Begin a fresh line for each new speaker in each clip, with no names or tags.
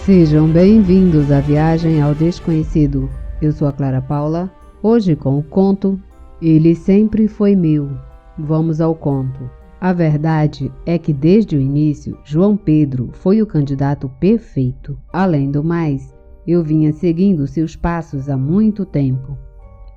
Sejam bem-vindos à Viagem ao Desconhecido. Eu sou a Clara Paula, hoje com o conto Ele Sempre Foi Meu. Vamos ao conto. A verdade é que desde o início, João Pedro foi o candidato perfeito. Além do mais, eu vinha seguindo seus passos há muito tempo.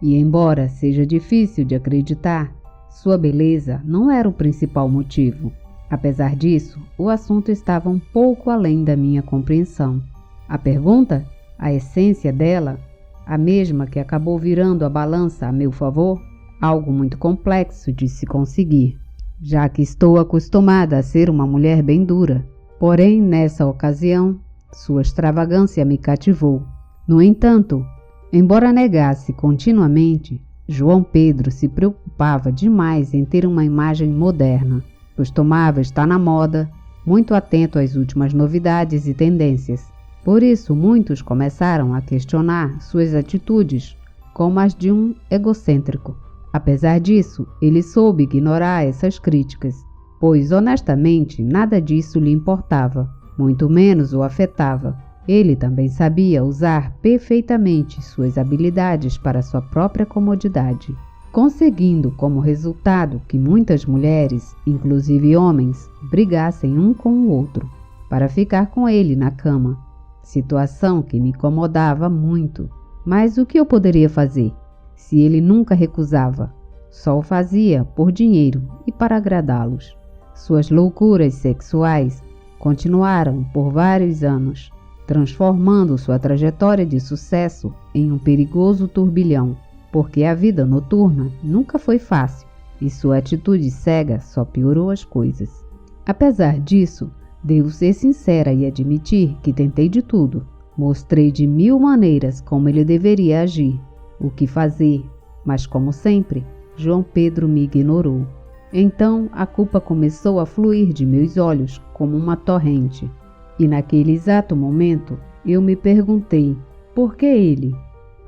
E embora seja difícil de acreditar, sua beleza não era o principal motivo. Apesar disso, o assunto estava um pouco além da minha compreensão. A pergunta, a essência dela, a mesma que acabou virando a balança a meu favor, algo muito complexo de se conseguir, já que estou acostumada a ser uma mulher bem dura. Porém, nessa ocasião, sua extravagância me cativou. No entanto, embora negasse continuamente, João Pedro se preocupava demais em ter uma imagem moderna. Costumava estar na moda, muito atento às últimas novidades e tendências. Por isso, muitos começaram a questionar suas atitudes como as de um egocêntrico. Apesar disso, ele soube ignorar essas críticas, pois honestamente nada disso lhe importava, muito menos o afetava. Ele também sabia usar perfeitamente suas habilidades para sua própria comodidade, conseguindo como resultado que muitas mulheres, inclusive homens, brigassem um com o outro para ficar com ele na cama, situação que me incomodava muito. Mas o que eu poderia fazer, se ele nunca recusava? Só o fazia por dinheiro e para agradá-los. Suas loucuras sexuais continuaram por vários anos, transformando sua trajetória de sucesso em um perigoso turbilhão, porque a vida noturna nunca foi fácil e sua atitude cega só piorou as coisas. Apesar disso, devo ser sincera e admitir que tentei de tudo. Mostrei de 1000 maneiras como ele deveria agir, o que fazer, mas como sempre, João Pedro me ignorou. Então a culpa começou a fluir de meus olhos como uma torrente. E naquele exato momento, eu me perguntei, por que ele?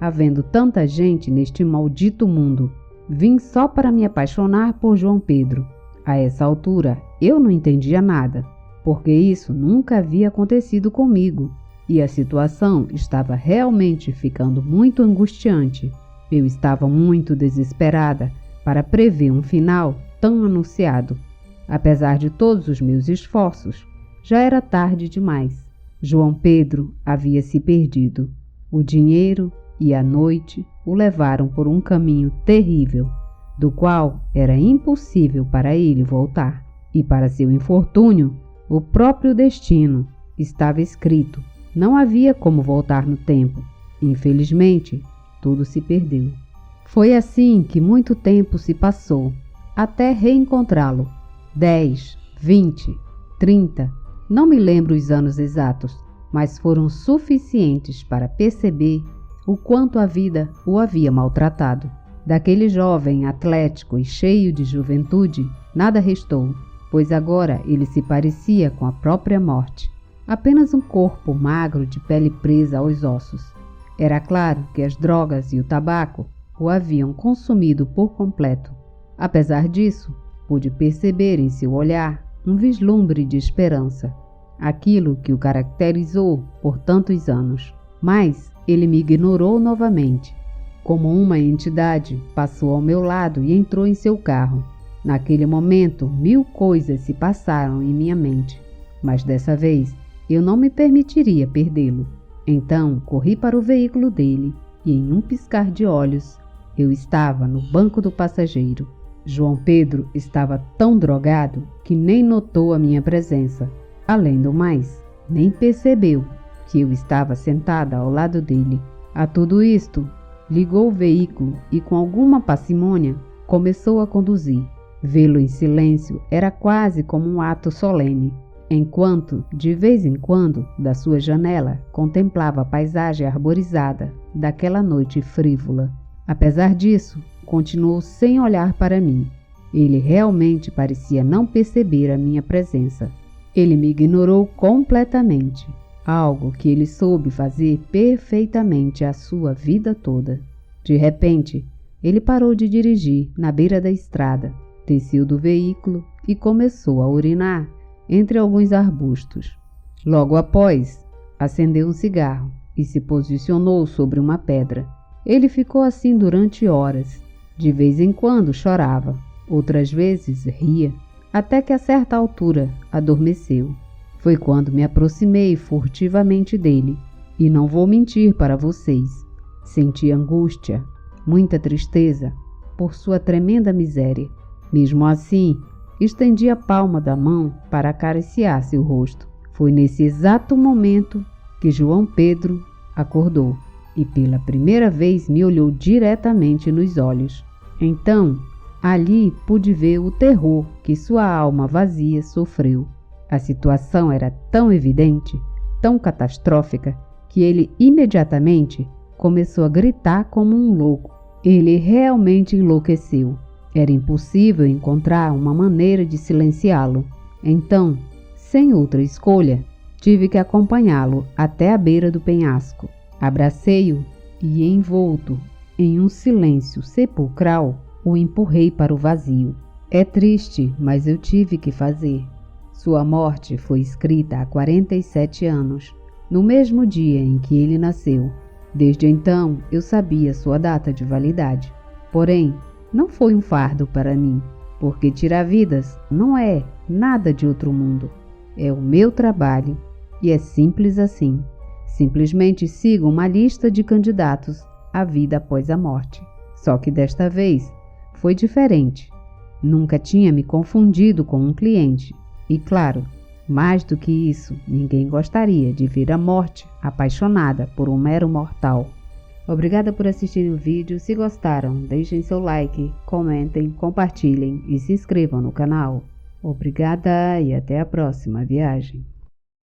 Havendo tanta gente neste maldito mundo, vim só para me apaixonar por João Pedro. A essa altura, eu não entendia nada, porque isso nunca havia acontecido comigo, e a situação estava realmente ficando muito angustiante. Eu estava muito desesperada para prever um final tão anunciado. Apesar de todos os meus esforços, já era tarde demais. João Pedro havia se perdido. O dinheiro e a noite o levaram por um caminho terrível, do qual era impossível para ele voltar. E para seu infortúnio, o próprio destino estava escrito. Não havia como voltar no tempo. Infelizmente, tudo se perdeu. Foi assim que muito tempo se passou, até reencontrá-lo. 10, 20, 30, não me lembro os anos exatos, mas foram suficientes para perceber o quanto a vida o havia maltratado. Daquele jovem atlético e cheio de juventude, nada restou, pois agora ele se parecia com a própria morte. Apenas um corpo magro de pele presa aos ossos. Era claro que as drogas e o tabaco o haviam consumido por completo. Apesar disso, pude perceber em seu olhar um vislumbre de esperança, aquilo que o caracterizou por tantos anos. Mas ele me ignorou novamente. Como uma entidade, passou ao meu lado e entrou em seu carro. Naquele momento, 1000 coisas se passaram em minha mente, mas dessa vez eu não me permitiria perdê-lo. Então, corri para o veículo dele e, em um piscar de olhos, eu estava no banco do passageiro. João Pedro estava tão drogado que nem notou a minha presença. Além do mais, nem percebeu que eu estava sentada ao lado dele. A tudo isto, ligou o veículo e, com alguma parcimônia, começou a conduzir. Vê-lo em silêncio era quase como um ato solene, enquanto, de vez em quando, da sua janela, contemplava a paisagem arborizada daquela noite frívola. Apesar disso, continuou sem olhar para mim. Ele realmente parecia não perceber a minha presença. Ele me ignorou completamente, algo que ele soube fazer perfeitamente a sua vida toda. De repente, ele parou de dirigir na beira da estrada, desceu do veículo e começou a urinar entre alguns arbustos. Logo após, acendeu um cigarro e se posicionou sobre uma pedra. Ele ficou assim durante horas. De vez em quando chorava, outras vezes ria, até que a certa altura adormeceu. Foi quando me aproximei furtivamente dele, e não vou mentir para vocês, senti angústia, muita tristeza por sua tremenda miséria. Mesmo assim, estendi a palma da mão para acariciar seu rosto. Foi nesse exato momento que João Pedro acordou e pela primeira vez me olhou diretamente nos olhos. Então, ali pude ver o terror que sua alma vazia sofreu. A situação era tão evidente, tão catastrófica, que ele imediatamente começou a gritar como um louco. Ele realmente enlouqueceu. Era impossível encontrar uma maneira de silenciá-lo. Então, sem outra escolha, tive que acompanhá-lo até a beira do penhasco. Abracei-o e, envolto em um silêncio sepulcral, o empurrei para o vazio. É triste, mas eu tive que fazer. Sua morte foi escrita há 47 anos, no mesmo dia em que ele nasceu. Desde então, eu sabia sua data de validade. Porém, não foi um fardo para mim, porque tirar vidas não é nada de outro mundo. É o meu trabalho e é simples assim. Simplesmente sigo uma lista de candidatos à vida após a morte. Só que desta vez foi diferente. Nunca tinha me confundido com um cliente. E claro, mais do que isso, ninguém gostaria de ver a morte apaixonada por um mero mortal. Obrigada por assistirem o vídeo. Se gostaram, deixem seu like, comentem, compartilhem e se inscrevam no canal. Obrigada e até a próxima viagem.